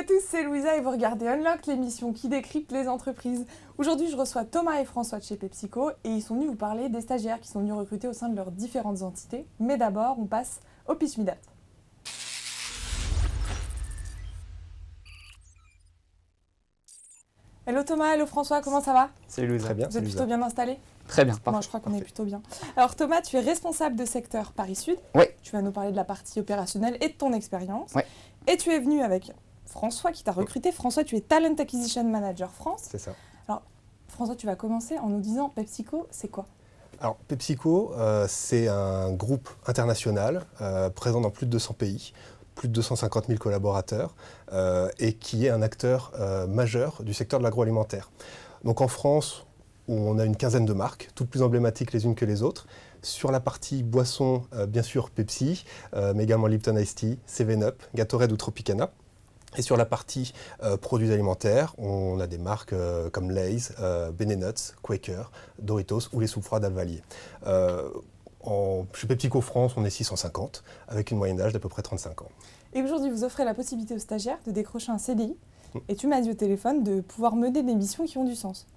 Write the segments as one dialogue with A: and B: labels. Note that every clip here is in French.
A: à tous, c'est Louisa et vous regardez Unlock, l'émission qui décrypte les entreprises. Aujourd'hui, je reçois Thomas et François de chez PepsiCo et ils sont venus vous parler des stagiaires qui sont venus recruter au sein de leurs différentes entités. Mais d'abord, on passe au pitch me that. Hello Thomas, hello François, comment ça va?
B: Salut Louisa.
C: Très bien.
A: Vous êtes plutôt bien installés?
B: Très bien, parfait.
A: Moi, je crois qu'on est plutôt bien. Alors Thomas, tu es responsable de secteur Paris Sud.
B: Oui.
A: Tu vas nous parler de la partie opérationnelle et de ton expérience.
B: Oui.
A: Et tu es venu avec François qui t'a recruté. François, tu es Talent Acquisition Manager France.
C: C'est ça.
A: Alors François, tu vas commencer en nous disant PepsiCo, c'est quoi?
C: Alors, PepsiCo, c'est un groupe international présent dans plus de 200 pays, plus de 250 000 collaborateurs et qui est un acteur majeur du secteur de l'agroalimentaire. Donc en France, on a une quinzaine de marques, toutes plus emblématiques les unes que les autres. Sur la partie boissons, bien sûr Pepsi, mais également Lipton Ice Tea, 7-Up, Gatorade ou Tropicana. Et sur la partie produits alimentaires, on a des marques comme Lay's, Ben & Nuts, Quaker, Doritos ou les soupes froides Alvalier. Chez PepsiCo France, on est 650, avec une moyenne d'âge d'à peu près 35 ans.
A: Et aujourd'hui, vous offrez la possibilité aux stagiaires de décrocher un CDI. Et tu m'as dit au téléphone de pouvoir mener des missions qui ont du sens.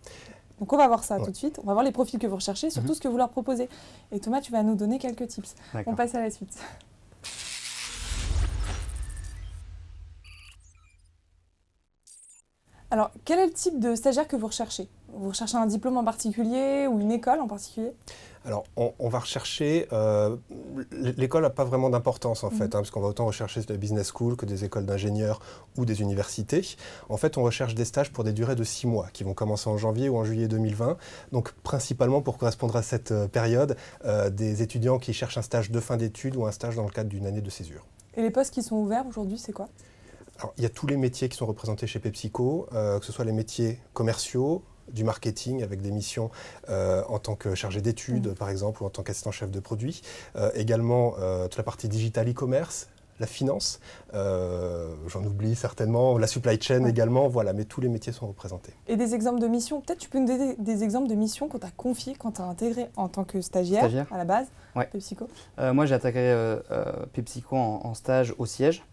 A: Donc on va voir ça tout de suite, on va voir les profils que vous recherchez, surtout ce que vous leur proposez. Et Thomas, tu vas nous donner quelques tips. On passe à la suite. Alors, quel est le type de stagiaire que vous recherchez? Vous recherchez un diplôme en particulier ou une école en particulier?
C: Alors, on va rechercher... l'école n'a pas vraiment d'importance, en fait, parce qu'on va autant rechercher des business schools que des écoles d'ingénieurs ou des universités. En fait, on recherche des stages pour des durées de 6 mois, qui vont commencer en janvier ou en juillet 2020. Donc, principalement, pour correspondre à cette période, des étudiants qui cherchent un stage de fin d'études ou un stage dans le cadre d'une année de césure.
A: Et les postes qui sont ouverts aujourd'hui, c'est quoi?
C: Alors, il y a tous les métiers qui sont représentés chez PepsiCo, que ce soit les métiers commerciaux, du marketing avec des missions en tant que chargé d'études, par exemple, ou en tant qu'assistant chef de produit. Également, toute la partie digital e-commerce, la finance, j'en oublie certainement, la supply chain également, voilà, mais tous les métiers sont représentés.
A: Et des exemples de missions, peut-être tu peux nous donner des exemples de missions qu'on t'a confiées quand tu as intégré en tant que stagiaire à la base, PepsiCo?
B: Moi, j'ai intégré PepsiCo en stage au siège.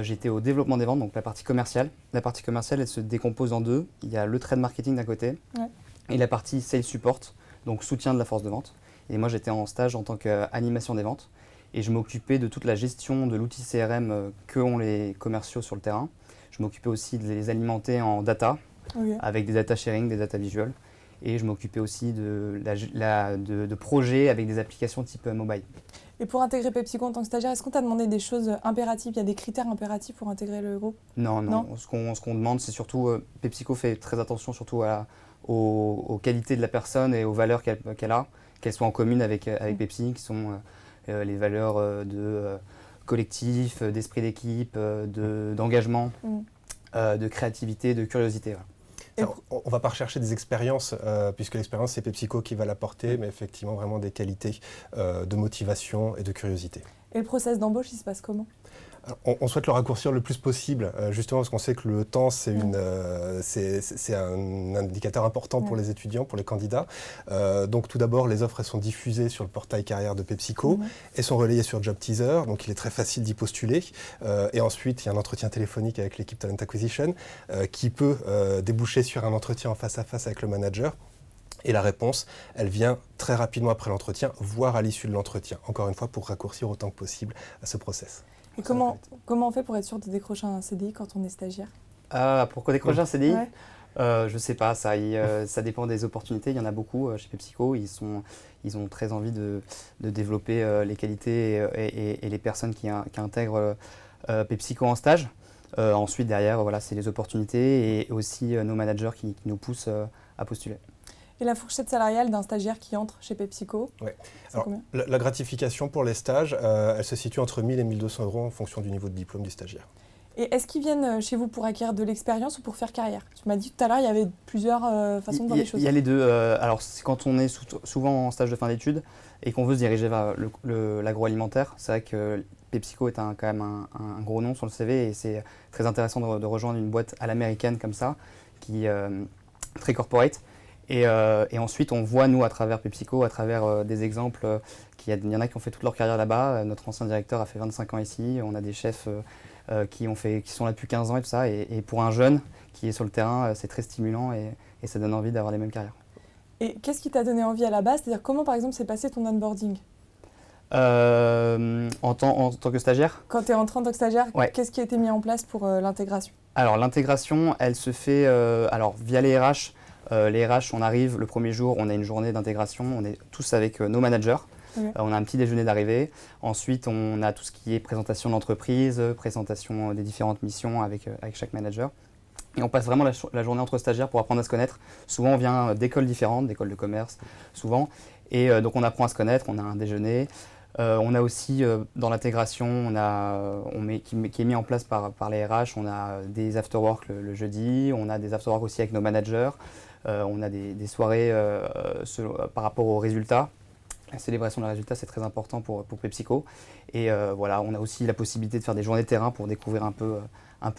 B: J'étais au développement des ventes, donc la partie commerciale. La partie commerciale, elle se décompose en deux. Il y a le trade marketing d'un côté et la partie sales support, donc soutien de la force de vente. Et moi, j'étais en stage en tant qu'animation des ventes. Et je m'occupais de toute la gestion de l'outil CRM qu'ont les commerciaux sur le terrain. Je m'occupais aussi de les alimenter en data, avec des data sharing, des data visuals. Et je m'occupais aussi de projets avec des applications type mobile.
A: Et pour intégrer PepsiCo en tant que stagiaire, est-ce qu'on t'a demandé des choses impératives? Il y a des critères impératifs pour intégrer le groupe?
B: Non. Ce qu'on demande, c'est surtout, PepsiCo fait très attention surtout aux qualités de la personne et aux valeurs qu'elle a, qu'elles soient en commune avec Pepsi, qui sont les valeurs de collectif, d'esprit d'équipe, d'engagement, de créativité, de curiosité.
C: Voilà. On ne va pas rechercher des expériences, puisque l'expérience, c'est PepsiCo qui va l'apporter, mais effectivement, vraiment des qualités de motivation et de curiosité.
A: Et le process d'embauche, il se passe comment?
C: Alors, on souhaite le raccourcir le plus possible, justement parce qu'on sait que le temps, c'est un indicateur important pour les étudiants, pour les candidats. Donc tout d'abord, les offres elles sont diffusées sur le portail carrière de PepsiCo et sont relayées sur Job Teaser, donc il est très facile d'y postuler. Et ensuite, il y a un entretien téléphonique avec l'équipe Talent Acquisition qui peut déboucher sur un entretien en face à face avec le manager. Et la réponse, elle vient très rapidement après l'entretien, voire à l'issue de l'entretien. Encore une fois, pour raccourcir autant que possible ce process.
A: Et comment on fait pour être sûr de décrocher un CDI quand on est stagiaire?
B: Pour décrocher un CDI, je ne sais pas, ça dépend des opportunités. Il y en a beaucoup chez PepsiCo. Ils ont très envie de développer les qualités et les personnes qui intègrent PepsiCo en stage. Ensuite, derrière, c'est les opportunités et aussi nos managers qui nous poussent à postuler.
A: Et la fourchette salariale d'un stagiaire qui entre chez PepsiCo, c'est combien?
C: La gratification pour les stages, elle se situe entre 1 000 et 1 200 euros en fonction du niveau de diplôme du stagiaire.
A: Et est-ce qu'ils viennent chez vous pour acquérir de l'expérience ou pour faire carrière? Tu m'as dit tout à l'heure, il y avait plusieurs façons de voir les choses.
B: Il y a les deux. Alors, quand on est souvent en stage de fin d'études et qu'on veut se diriger vers l'agroalimentaire, c'est vrai que PepsiCo est quand même un gros nom sur le CV et c'est très intéressant de rejoindre une boîte à l'américaine comme ça, qui est très corporate. Et ensuite, on voit, nous, à travers PepsiCo, à travers des exemples, qu'il y en a qui ont fait toute leur carrière là-bas. Notre ancien directeur a fait 25 ans ici. On a des chefs qui sont là depuis 15 ans et tout ça. Et pour un jeune qui est sur le terrain, c'est très stimulant et ça donne envie d'avoir les mêmes carrières.
A: Et qu'est-ce qui t'a donné envie à la base? C'est-à-dire comment, par exemple, s'est passé ton onboarding?
B: En tant que stagiaire?
A: Quand tu es rentré en tant que stagiaire,
B: Ouais.
A: qu'est-ce qui a été mis en place pour l'intégration?
B: Alors l'intégration, elle se fait via les RH. Les RH, on arrive le premier jour, on a une journée d'intégration, on est tous avec nos managers.
A: Okay.
B: On a un petit déjeuner d'arrivée. Ensuite, on a tout ce qui est présentation de l'entreprise, présentation des différentes missions avec chaque manager. Et on passe vraiment la journée entre stagiaires pour apprendre à se connaître. Souvent, on vient d'écoles différentes, d'écoles de commerce, souvent. Et donc, on apprend à se connaître, on a un déjeuner. On a aussi, dans l'intégration, qui est mis en place par les RH, on a des after-work le jeudi, on a des after-work aussi avec nos managers, on a des soirées par rapport aux résultats. La célébration des résultats, c'est très important pour PepsiCo. Et voilà, on a aussi la possibilité de faire des journées de terrain pour découvrir un peu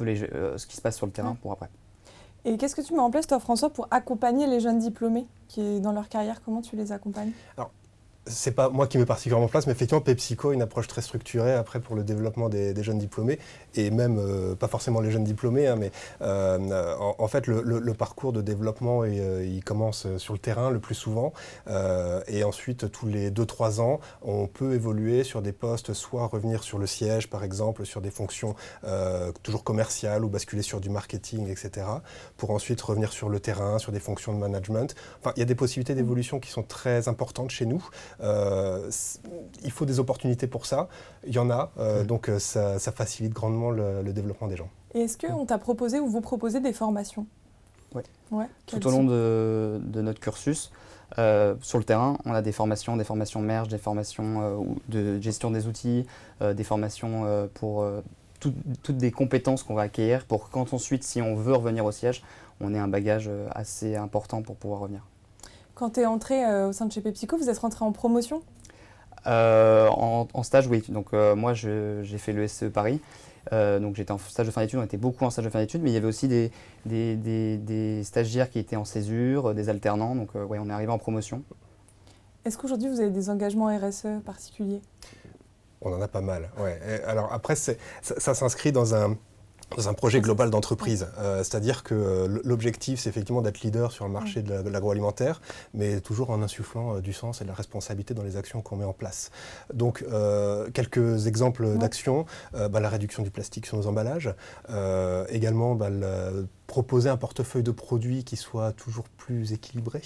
B: ce qui se passe sur le terrain pour après.
A: Et qu'est-ce que tu mets en place, toi, François, pour accompagner les jeunes diplômés qui, dans leur carrière? Comment tu les accompagnes?
C: Alors, c'est pas moi qui mets particulièrement en place, mais effectivement, PepsiCo a une approche très structurée après pour le développement des jeunes diplômés, et même pas forcément les jeunes diplômés, hein, mais en fait, le parcours de développement, il commence sur le terrain le plus souvent, et ensuite, tous les 2-3 ans, on peut évoluer sur des postes, soit revenir sur le siège, par exemple, sur des fonctions toujours commerciales, ou basculer sur du marketing, etc., pour ensuite revenir sur le terrain, sur des fonctions de management. Enfin, il y a des possibilités d'évolution qui sont très importantes chez nous. Il faut des opportunités pour ça, il y en a, donc ça facilite grandement le développement des gens.
A: Et est-ce qu'on t'a proposé ou vous proposez des formations?
B: Oui.
A: Ouais,
B: tout au long de notre cursus, sur le terrain, on a des formations merge, des formations de gestion des outils, des formations pour toutes des compétences qu'on va acquérir pour quand ensuite, si on veut revenir au siège, on ait un bagage assez important pour pouvoir revenir.
A: Quand tu es entré au sein de chez PepsiCo, vous êtes rentré en promotion?
B: En stage, oui. Donc moi, j'ai fait le SCE Paris. Donc j'étais en stage de fin d'études, on était beaucoup en stage de fin d'études, mais il y avait aussi des stagiaires qui étaient en césure, des alternants. Donc ouais, on est arrivé en promotion.
A: Est-ce qu'aujourd'hui, vous avez des engagements RSE particuliers?
C: On en a pas mal, ouais. Et alors après, ça s'inscrit dans un projet global d'entreprise. C'est-à-dire que l'objectif, c'est effectivement d'être leader sur le marché de l'agroalimentaire, mais toujours en insufflant du sens et de la responsabilité dans les actions qu'on met en place. Donc, quelques exemples d'actions, la réduction du plastique sur nos emballages, également proposer un portefeuille de produits qui soit toujours plus équilibré,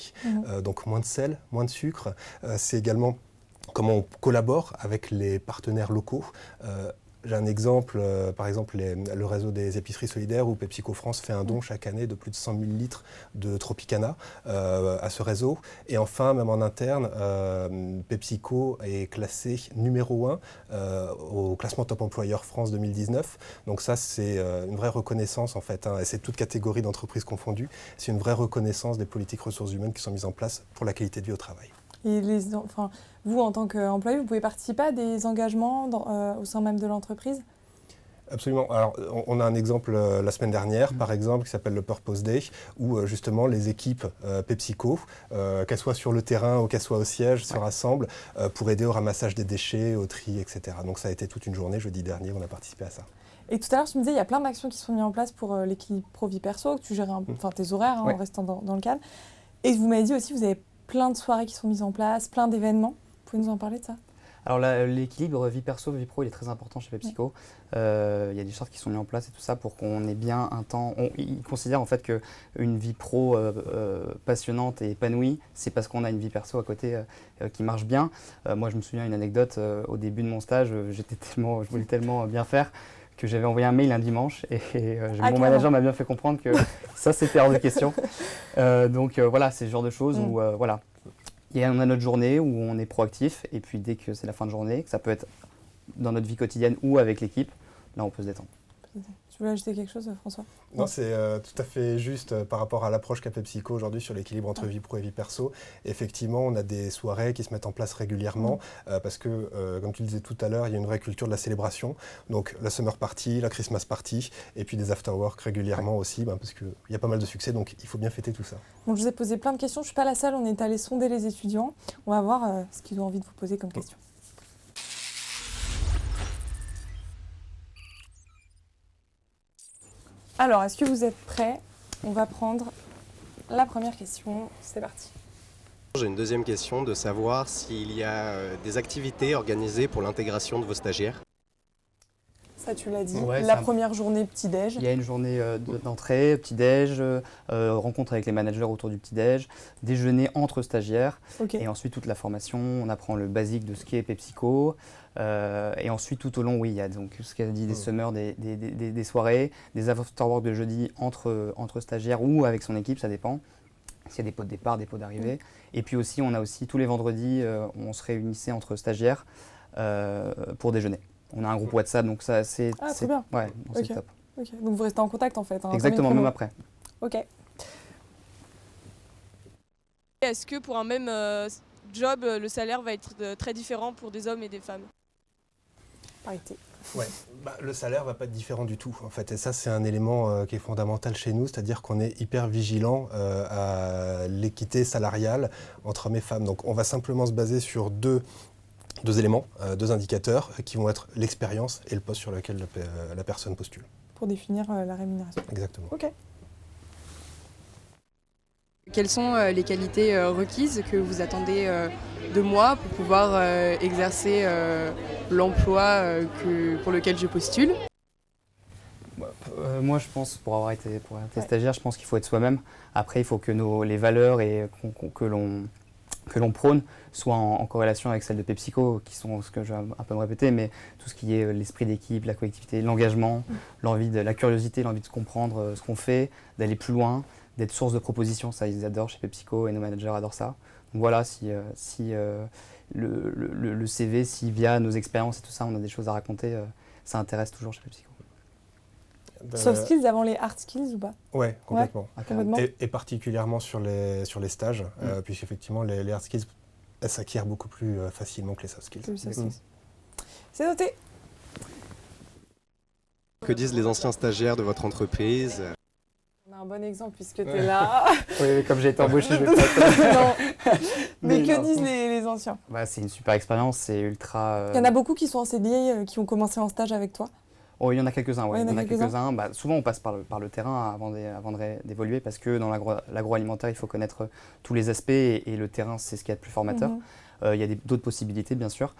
C: donc moins de sel, moins de sucre. C'est également comment on collabore avec les partenaires locaux. J'ai un exemple, par exemple le réseau des épiceries solidaires où PepsiCo France fait un don chaque année de plus de 100 000 litres de Tropicana à ce réseau. Et enfin, même en interne, PepsiCo est classé numéro 1 au classement Top Employeur France 2019. Donc ça, c'est une vraie reconnaissance en fait, et c'est toute catégorie d'entreprises confondues. C'est une vraie reconnaissance des politiques ressources humaines qui sont mises en place pour la qualité de vie au travail.
A: Et vous, en tant qu'employé, vous pouvez participer à des engagements au sein même de l'entreprise?
C: Absolument. Alors, on a un exemple la semaine dernière, par exemple, qui s'appelle le Purpose Day, où justement les équipes PepsiCo, qu'elles soient sur le terrain ou qu'elles soient au siège, se rassemblent pour aider au ramassage des déchets, au tri, etc. Donc ça a été toute une journée, jeudi dernier, on a participé à ça.
A: Et tout à l'heure, tu me disais, il y a plein d'actions qui sont mises en place pour l'équilibre pro-vie perso, que tu gères tes horaires en restant dans le cadre. Et vous m'avez dit aussi, vous avez plein de soirées qui sont mises en place, plein d'événements. Vous pouvez nous en parler de ça?
B: Alors l'équilibre vie perso, vie pro, il est très important chez PepsiCo. Il y a des chartes qui sont mises en place et tout ça pour qu'on ait bien un temps. Ils considèrent en fait qu'une vie pro passionnante et épanouie, c'est parce qu'on a une vie perso à côté qui marche bien. Moi, je me souviens d'une anecdote au début de mon stage, je voulais tellement bien faire que j'avais envoyé un mail un dimanche et mon manager m'a bien fait comprendre que ça, c'était hors de question. Donc voilà, c'est ce genre de choses où voilà. On a notre journée où on est proactif et puis dès que c'est la fin de journée, que ça peut être dans notre vie quotidienne ou avec l'équipe, là on peut se détendre.
A: Tu voulais ajouter quelque chose, François?
C: Non, c'est tout à fait juste par rapport à l'approche qu'a PepsiCo aujourd'hui sur l'équilibre entre vie pro et vie perso. Effectivement, on a des soirées qui se mettent en place régulièrement parce que, comme tu le disais tout à l'heure, il y a une vraie culture de la célébration. Donc la summer party, la Christmas party et puis des after-work régulièrement aussi parce qu'il y a pas mal de succès, donc il faut bien fêter tout ça.
A: Donc je vous ai posé plein de questions. Je ne suis pas la seule, on est allé sonder les étudiants. On va voir ce qu'ils ont envie de vous poser comme questions. Alors, est-ce que vous êtes prêts? On va prendre la première question. C'est parti.
D: J'ai une deuxième question de savoir s'il y a des activités organisées pour l'intégration de vos stagiaires.
A: Ça, tu l'as dit.
B: Ouais,
A: la première journée petit-déj.
B: Il y a une journée d'entrée, petit-déj, rencontre avec les managers autour du petit-déj, déjeuner entre stagiaires,
A: Ok.
B: et ensuite toute la formation. On apprend le basique de ce qu'est PepsiCo. Et ensuite, tout au long, oui, il y a donc ce qu'elle dit des summers, des soirées, des afterwork de jeudi entre stagiaires ou avec son équipe, ça dépend. S'il y a des pots de départ, des pots d'arrivée. Et puis aussi, on a aussi tous les vendredis, on se réunissait entre stagiaires pour déjeuner. On a un groupe WhatsApp, donc ça, c'est
A: trop bien.
B: Ouais, donc c'est
A: Ok.
B: top.
A: Ok. Donc vous restez en contact en fait. Hein,
B: Exactement,
A: comme une
B: même
A: promo.
B: après.
A: Ok.
E: Est-ce que pour un même job, le salaire va être très différent pour des hommes et des femmes?
A: Parité.
C: Ouais, le salaire va pas être différent du tout en fait, et ça c'est un élément qui est fondamental chez nous, c'est-à-dire qu'on est hyper vigilant à l'équité salariale entre hommes et femmes. Donc on va simplement se baser sur deux éléments, deux indicateurs qui vont être l'expérience et le poste sur lequel la personne postule.
A: Pour définir la rémunération.
C: Exactement.
A: Ok.
F: Quelles sont les qualités requises que vous attendez de moi pour pouvoir exercer l'emploi pour lequel je postule?
B: Moi, je pense, pour avoir été stagiaire, je pense qu'il faut être soi-même. Après, il faut que les valeurs que l'on prône soient en corrélation avec celles de PepsiCo, qui sont, ce que je vais un peu me répéter, mais tout ce qui est l'esprit d'équipe, la collectivité, l'engagement, la curiosité, l'envie de comprendre ce qu'on fait, d'aller plus loin, d'être source de propositions. Ça, ils adorent chez PepsiCo et nos managers adorent ça. Donc voilà, si le CV, si via nos expériences et tout ça, on a des choses à raconter, ça intéresse toujours chez PepsiCo.
A: Soft skills avant les hard skills ou pas?
C: Ouais, complètement.
B: Ah,
A: Complètement.
C: Et particulièrement sur les stages, puisqu'effectivement les hard skills, elles s'acquièrent beaucoup plus facilement que les soft skills.
A: Que les soft skills. C'est noté.
D: Que disent les anciens stagiaires de votre entreprise?
A: On a un bon exemple puisque tu es là.
B: Oui, comme j'ai été embauché, je vais pas
A: Non. Mais que
B: non.
A: disent les anciens?
B: C'est une super expérience, c'est ultra...
A: Il y en a beaucoup qui sont en CDI, qui ont commencé en stage avec toi.
B: Oh, il y en a quelques-uns, ouais.
A: Ouais,
B: Il y en a quelques-uns. Souvent, on passe par le terrain avant d'évoluer parce que dans l'agroalimentaire, il faut connaître tous les aspects et le terrain, c'est ce qu'il y a de plus formateur. Il y a d'autres possibilités, bien sûr.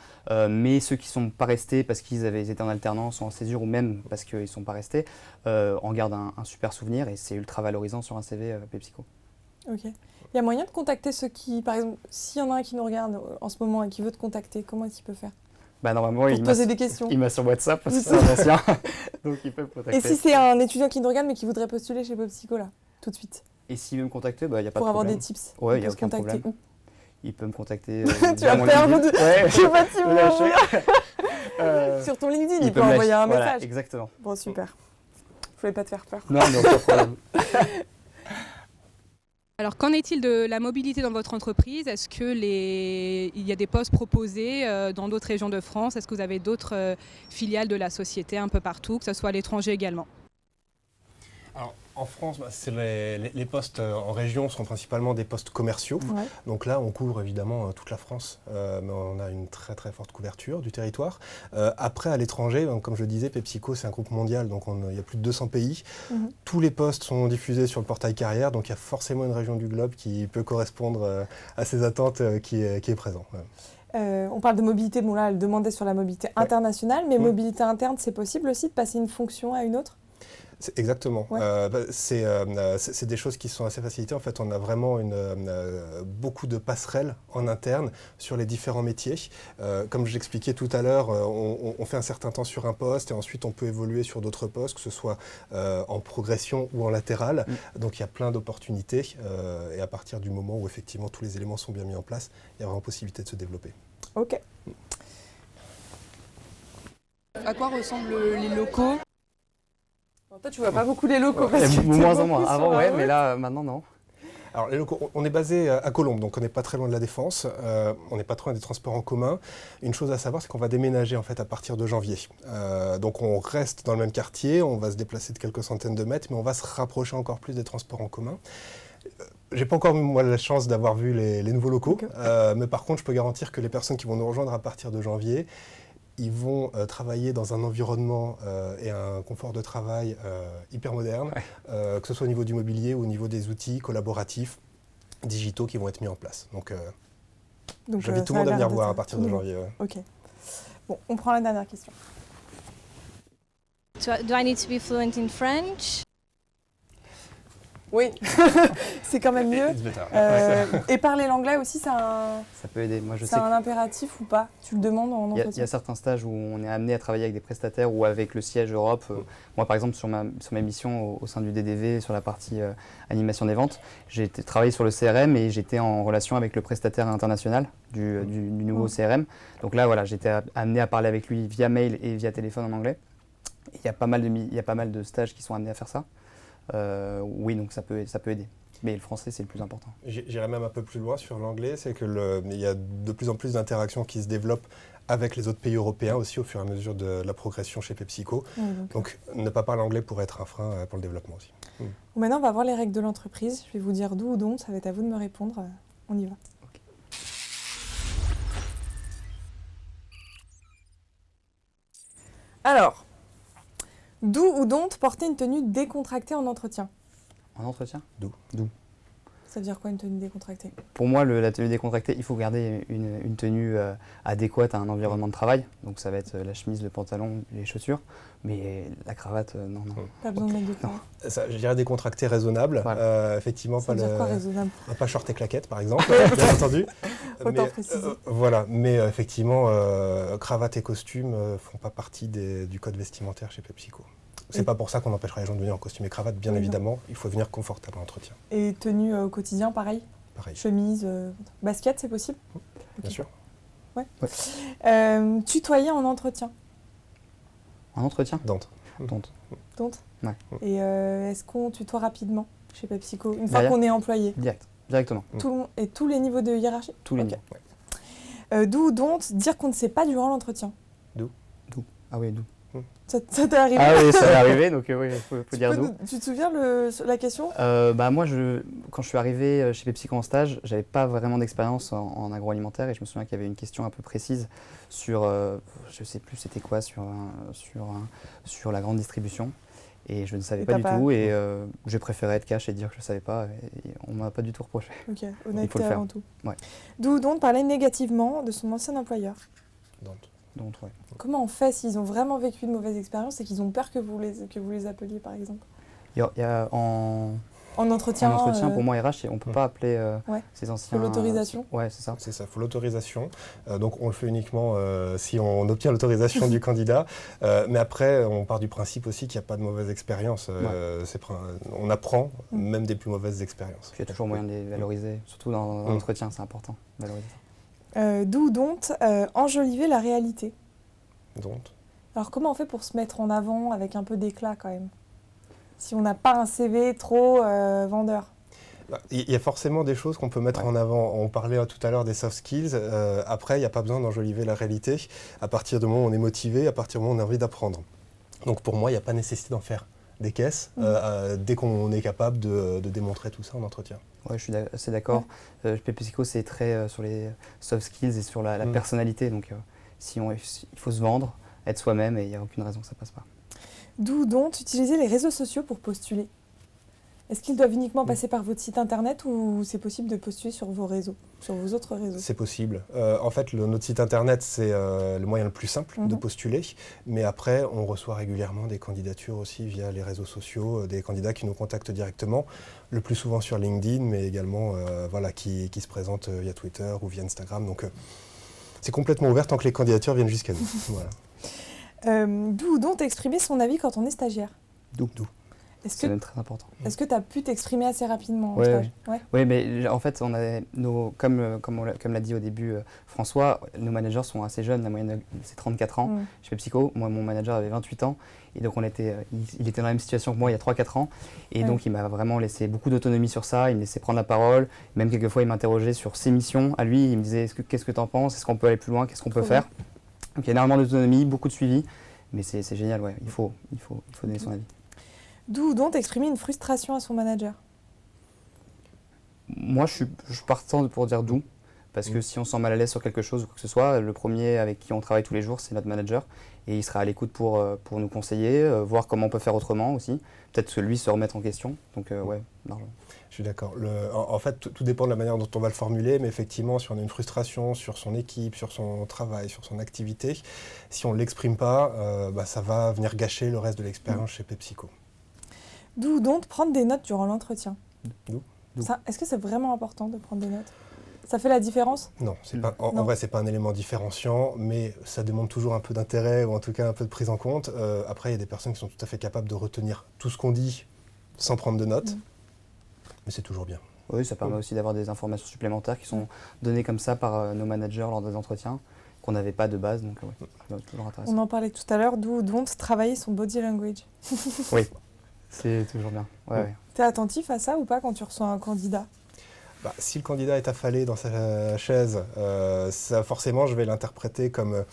B: Mais ceux qui ne sont pas restés parce qu'ils étaient en alternance ou en césure ou même parce qu'ils ne sont pas restés, en gardent un super souvenir et c'est ultra valorisant sur un CV PepsiCo.
A: Ok. Il y a moyen de contacter ceux qui, par exemple, s'il y en a un qui nous regarde en ce moment et qui veut te contacter, comment est-ce qu'il peut faire?
B: Normalement,
A: Pour te poser des questions.
B: il m'a sur WhatsApp parce que c'est un ancien, donc il peut me contacter.
A: Et si c'est un étudiant qui nous regarde mais qui voudrait postuler chez PepsiCo là, tout de suite,
B: Et s'il veut me contacter, il n'y a pas de
A: pour
B: problème.
A: avoir des tips?
B: Ouais, il n'y a
A: peut se
B: aucun
A: contacter
B: problème.
A: où?
B: Il peut me contacter.
A: Tu vas perdre de...
B: Ouais,
A: Je sais pas si vous
B: lâcher.
A: voulez. Sur ton LinkedIn, il peut
B: me lâcher.
A: envoyer un
B: Voilà,
A: message.
B: exactement.
A: Bon, super. Je voulais pas te faire peur.
B: Non, aucun problème.
G: Alors, qu'en est-il de la mobilité dans votre entreprise? Est-ce qu'il y a des postes proposés dans d'autres régions de France? Est-ce que vous avez d'autres filiales de la société un peu partout, que ce soit à l'étranger également?
C: Alors, en France, les postes en région sont principalement des postes commerciaux.
A: Ouais.
C: Donc là, on couvre évidemment toute la France, mais on a une très très forte couverture du territoire. Après, à l'étranger, comme je le disais, PepsiCo, c'est un groupe mondial, donc il y a plus de 200 pays. Tous les postes sont diffusés sur le portail carrière, donc il y a forcément une région du globe qui peut correspondre à ces attentes qui est présent. Ouais.
A: On parle de mobilité, bon là, elle demandait sur la mobilité internationale, mais mobilité interne, c'est possible aussi de passer une fonction à une autre?
C: Exactement.
A: Ouais.
C: C'est des choses qui sont assez facilitées. En fait, on a vraiment beaucoup de passerelles en interne sur les différents métiers. Comme je l'expliquais tout à l'heure, on fait un certain temps sur un poste et ensuite on peut évoluer sur d'autres postes, que ce soit en progression ou en latéral. Donc il y a plein d'opportunités et à partir du moment où effectivement tous les éléments sont bien mis en place, il y a vraiment possibilité de se développer.
A: Ok.
F: À quoi ressemblent les locaux?
A: Bon, toi, tu vois pas beaucoup les locaux.
B: Ouais,
A: parce que t'es
B: moins en
A: beaucoup
B: moins.
A: sur
B: Avant,
A: la
B: ouais,
A: route.
B: mais là, maintenant, non.
C: Alors, les locaux, on est basé à Colombes, donc on n'est pas très loin de la Défense. On n'est pas trop loin des transports en commun. Une chose à savoir, c'est qu'on va déménager en fait à partir de janvier. Donc on reste dans le même quartier, on va se déplacer de quelques centaines de mètres, mais on va se rapprocher encore plus des transports en commun. J'ai pas encore eu moi la chance d'avoir vu les nouveaux locaux, mais par contre, je peux garantir que les personnes qui vont nous rejoindre à partir de janvier, ils vont travailler dans un environnement et un confort de travail hyper moderne, que ce soit au niveau du mobilier ou au niveau des outils collaboratifs, digitaux qui vont être mis en place. Donc j'invite tout le monde à venir voir à partir de janvier.
A: Ok. Bon, on prend la dernière question.
H: Do I need to be fluent in French?
A: Oui, c'est quand même mieux. Et parler l'anglais aussi,
B: Ça peut aider. Moi, je
A: c'est
B: sais
A: un impératif ou pas? Tu le demandes en
B: il y
A: entretien?
B: a certains stages où on est amené à travailler avec des prestataires ou avec le siège Europe. Moi, par exemple, sur mes missions au sein du DDV, sur la partie animation des ventes, j'ai travaillé sur le CRM et j'étais en relation avec le prestataire international du nouveau CRM. Donc là, voilà, j'étais amené à parler avec lui via mail et via téléphone en anglais. Il y a pas mal de stages qui sont amenés à faire ça. Oui, donc ça peut aider. Mais le français, c'est le plus important.
C: J'irai même un peu plus loin sur l'anglais, c'est qu'il y a de plus en plus d'interactions qui se développent avec les autres pays européens aussi au fur et à mesure de la progression chez PepsiCo.
A: Oui,
C: donc ne pas parler anglais pourrait être un frein pour le développement aussi.
A: Maintenant, on va voir les règles de l'entreprise. Je vais vous dire d'où ou dont, ça va être à vous de me répondre. On y va.
B: Okay.
A: Alors, d'où ou dont porter une tenue décontractée en entretien?
B: En entretien?
C: D'où.
A: Ça veut dire quoi une tenue décontractée?
B: Pour moi, la tenue décontractée, il faut garder une tenue adéquate à un environnement de travail. Donc ça va être la chemise, le pantalon, les chaussures. Mais la cravate, non.
A: Pas besoin de mettre de cravate.
C: Je dirais décontracté raisonnable.
B: Voilà.
C: Effectivement,
A: Ça veut dire quoi raisonnable?
C: pas short et claquette par exemple, bien entendu.
A: Autant préciser.
C: Voilà, mais effectivement, cravate et costume ne font pas partie du code vestimentaire chez PepsiCo. C'est pas pour ça qu'on empêchera les gens de venir en costume et cravate, bien évidemment. Il faut venir confortable à l'entretien.
A: Et tenue au quotidien, pareil?
C: Pareil.
A: Chemise, basket, c'est possible?
C: Bien sûr.
A: Ouais. Tutoyer en entretien?
B: En entretien?
C: Dante.
B: Ouais.
A: Et est-ce qu'on tutoie rapidement chez PepsiCo, une fois qu'on est employé?
B: Directement.
A: Et tous les niveaux de hiérarchie?
B: Tous les niveaux.
A: D'où ou dont dire qu'on ne sait pas durant l'entretien?
B: D'où. Ah oui, d'où.
A: Ça t'est arrivé?
B: Ah oui, ça m'est arrivé, donc oui, il faut dire d'où.
A: Tu te souviens la question?
B: Moi, quand je suis arrivé chez PepsiCo en stage, j'avais pas vraiment d'expérience en agroalimentaire et je me souviens qu'il y avait une question un peu précise sur, je sais plus c'était quoi, sur la grande distribution. Et je ne savais pas du tout et j'ai préféré être cash et dire que je ne savais pas et on ne m'a pas du tout reproché.
A: Ok, honnêteté avant tout.
B: Ouais.
A: D'où ou dont parler négativement de son ancien employeur?
B: Donc, ouais.
A: Comment on fait s'ils ont vraiment vécu de mauvaises expériences et qu'ils ont peur que vous les appeliez, par exemple?
B: Il y a
A: en entretien,
B: pour moi, RH, on ne peut pas appeler ces anciens...
A: Faut l'autorisation?
B: Ouais, c'est ça.
C: C'est ça, il faut l'autorisation. Donc on le fait uniquement si on obtient l'autorisation du candidat. Mais après, on part du principe aussi qu'il n'y a pas de mauvaise expérience. On apprend même des plus mauvaises expériences.
B: Puis il y a toujours moyen de les valoriser, surtout dans l'entretien, c'est important, valoriser ça.
A: D'où ou dont enjoliver la réalité?
C: Dont.
A: Alors comment on fait pour se mettre en avant avec un peu d'éclat quand même? Si on n'a pas un CV trop vendeur?
C: Il y a forcément des choses qu'on peut mettre en avant. On parlait tout à l'heure des soft skills. Après, il n'y a pas besoin d'enjoliver la réalité. À partir du moment où on est motivé, à partir du moment où on a envie d'apprendre. Donc pour moi, il n'y a pas nécessité d'en faire des caisses dès qu'on est capable de démontrer tout ça en entretien.
B: Oui, je suis assez d'accord. PepsiCo, c'est très sur les soft skills et sur la personnalité. Donc il faut se vendre, être soi-même et il n'y a aucune raison que ça ne passe pas.
A: D'où donc utiliser les réseaux sociaux pour postuler? Est-ce qu'ils doivent uniquement passer par votre site internet ou c'est possible de postuler sur vos réseaux, sur vos autres réseaux?
C: C'est possible. En fait, notre site internet, c'est le moyen le plus simple de postuler. Mais après, on reçoit régulièrement des candidatures aussi via les réseaux sociaux, des candidats qui nous contactent directement, le plus souvent sur LinkedIn, mais également qui se présentent via Twitter ou via Instagram. Donc, c'est complètement ouvert tant que les candidatures viennent jusqu'à nous. Voilà.
A: D'où ou donc exprimer son avis quand on est stagiaire?
B: D'où. C'est même très important.
A: Est-ce que tu as pu t'exprimer assez rapidement en
B: Oui,
A: stage?
B: Oui, mais en fait, comme l'a dit au début François, nos managers sont assez jeunes, la moyenne c'est 34 ans. Chez PepsiCo, moi mon manager avait 28 ans et donc il était dans la même situation que moi il y a 3-4 ans et donc il m'a vraiment laissé beaucoup d'autonomie sur ça, il me laissait prendre la parole, même quelquefois il m'interrogeait sur ses missions à lui, il me disait qu'est-ce que tu en penses, est-ce qu'on peut aller plus loin, qu'est-ce qu'on peut faire. Donc il y a énormément d'autonomie, beaucoup de suivi, mais c'est génial, il faut donner son avis.
A: D'où donc exprimer une frustration à son manager?
B: Moi, je suis partant pour dire d'où, Parce que si on se sent mal à l'aise sur quelque chose ou quoi que ce soit, le premier avec qui on travaille tous les jours, c'est notre manager. Et il sera à l'écoute pour nous conseiller, voir comment on peut faire autrement aussi. Peut-être que lui se remettre en question. Donc ouais, largement.
C: Je suis d'accord. En fait, tout dépend de la manière dont on va le formuler, mais effectivement, si on a une frustration sur son équipe, sur son travail, sur son activité, si on ne l'exprime pas, ça va venir gâcher le reste de l'expérience chez PepsiCo.
A: D'où donc prendre des notes durant l'entretien.
C: D'où
A: Est-ce que c'est vraiment important de prendre des notes? Ça fait la différence?
C: Non, en vrai, ce n'est pas un élément différenciant, mais ça demande toujours un peu d'intérêt ou en tout cas un peu de prise en compte. Après, il y a des personnes qui sont tout à fait capables de retenir tout ce qu'on dit sans prendre de notes, mais c'est toujours bien.
B: Oui, ça permet aussi d'avoir des informations supplémentaires qui sont données comme ça par nos managers lors des entretiens, qu'on n'avait pas de base, donc c'est toujours intéressant.
A: On en parlait tout à l'heure, d'où travailler son body language.
B: Oui, c'est toujours bien. Ouais.
A: T'es attentif à ça ou pas quand tu reçois un candidat?
C: Si le candidat est affalé dans sa chaise, ça, forcément, je vais l'interpréter comme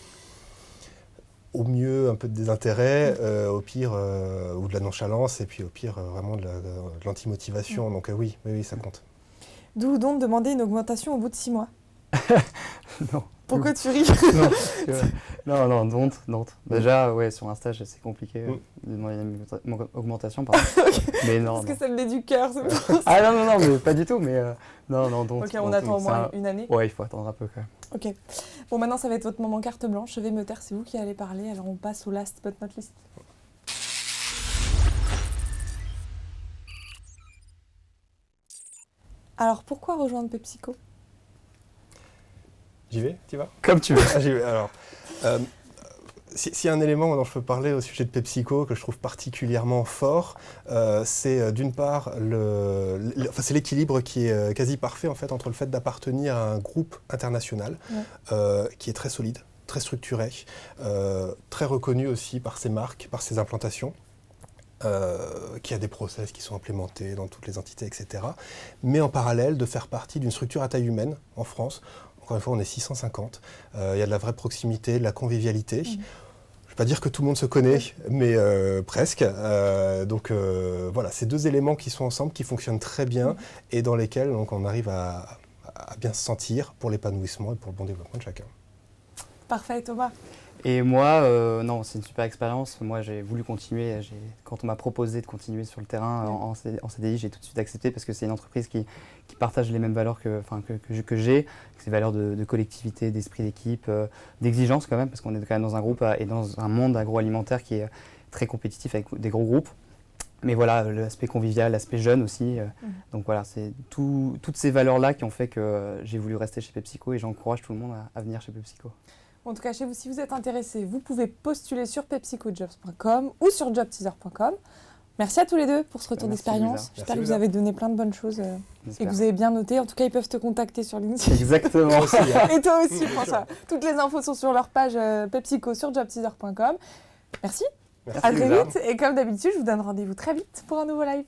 C: au mieux un peu de désintérêt, au pire ou de la nonchalance, et puis au pire vraiment de l'antimotivation. Donc oui, ça compte.
A: D'où donc demander une augmentation au bout de 6 mois?
B: Non.
A: Pourquoi tu ris?
B: Non, don't. Déjà, ouais, sur un stage, c'est compliqué de demander une augmentation, pardon. Mais non.
A: Parce que ça me met du cœur, c'est pour ça.
B: Ah non, mais pas du tout, mais non, don't.
A: Ok, on attend au moins une année.
B: Ouais, il faut attendre un peu quand même.
A: Ok. Bon, maintenant, ça va être votre moment carte blanche. Je vais me taire, c'est vous qui allez parler. Alors, on passe au last but not least. Alors, pourquoi rejoindre PepsiCo?
C: J'y vais? Tu vas?
B: Comme tu veux.
C: J'y vais. Alors, s'il y a un élément dont je peux parler au sujet de PepsiCo que je trouve particulièrement fort, c'est d'une part c'est l'équilibre qui est quasi parfait en fait entre le fait d'appartenir à un groupe international qui est très solide, très structuré, très reconnu aussi par ses marques, par ses implantations. Qui a des process qui sont implémentés dans toutes les entités, etc. Mais en parallèle, de faire partie d'une structure à taille humaine en France. Encore une fois, on est 650. Il y a de la vraie proximité, de la convivialité. Je ne vais pas dire que tout le monde se connaît, mais presque. Donc voilà, ces deux éléments qui sont ensemble, qui fonctionnent très bien et dans lesquels donc, on arrive à bien se sentir pour l'épanouissement et pour le bon développement de chacun.
A: Parfait, Thomas.
B: Et moi, non, c'est une super expérience. Moi, j'ai voulu continuer. Quand on m'a proposé de continuer sur le terrain en CDI, j'ai tout de suite accepté parce que c'est une entreprise qui partage les mêmes valeurs que j'ai, ces valeurs de collectivité, d'esprit d'équipe, d'exigence quand même, parce qu'on est quand même dans un groupe et dans un monde agroalimentaire qui est très compétitif avec des gros groupes. Mais voilà, l'aspect convivial, l'aspect jeune aussi. Donc voilà, c'est toutes ces valeurs-là qui ont fait que j'ai voulu rester chez PepsiCo et j'encourage tout le monde à venir chez PepsiCo.
A: En tout cas, chez vous, si vous êtes intéressé, vous pouvez postuler sur pepsicojobs.com ou sur jobteaser.com. Merci à tous les deux pour ce retour d'expérience. J'espère que vous avez donné plein de bonnes choses et que vous avez bien noté. En tout cas, ils peuvent te contacter sur LinkedIn.
B: Exactement.
A: Et toi aussi, François. Toutes les infos sont sur leur page PepsiCo sur jobteaser.com. Merci. À très vite. Et comme d'habitude, je vous donne rendez-vous très vite pour un nouveau live.